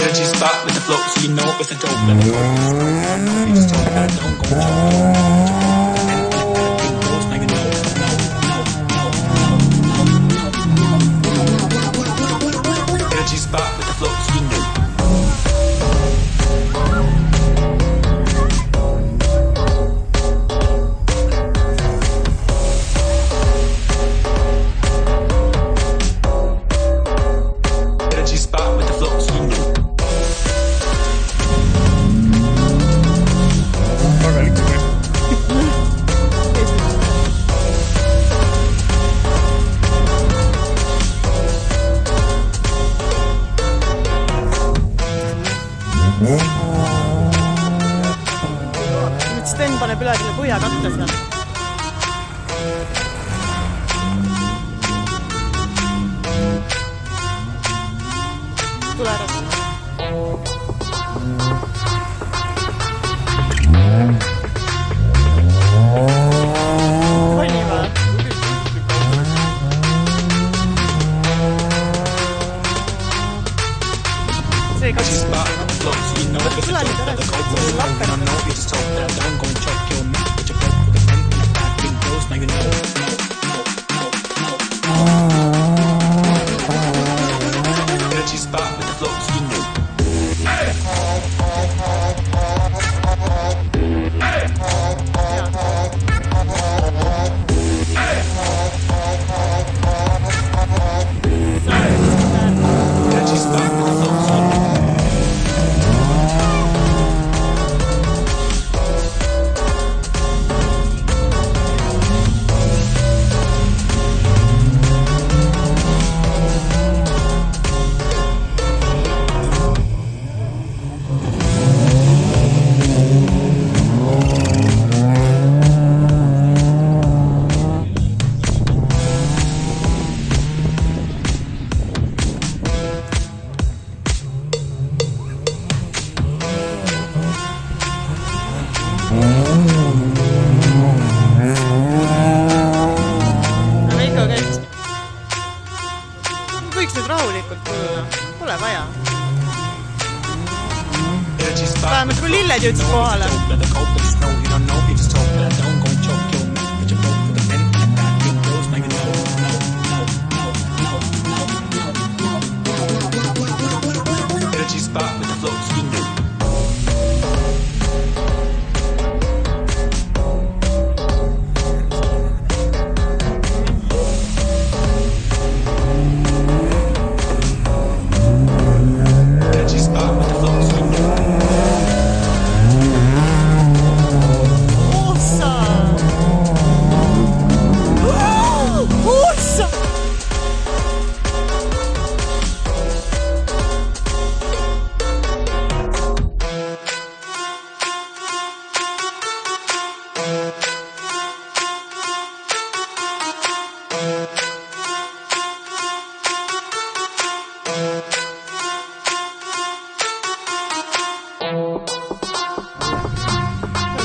Energy spot with the flow, so you know it's a dope. Let the cold you just told that don't go choke. Energy spot with the flow, so you know. Nüüd Sten paneb üle selle põhjakatte seal. Tule ära sinna. Oli või? See kaks. Tule nüüd ära, see lappel. Energy spot with the flow, so you know. Veiko käis. Võiks nüüd rahulikult tulla. Pole vaja. Vähemalt kui lilled jõudsid kohale. Energy spot with the flow, so you know.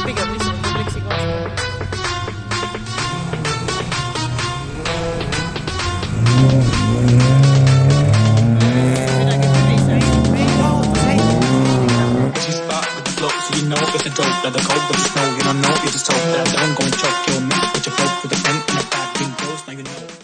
Pigem lihtsalt pliksi kohast. Midagi tuliseb. She's spot with the flow, so you know it's a dope. Let the cold but the snow, you don't know, you just hope that I don't go and choke your man. But you broke with the pen and the back, pink goes, now you know.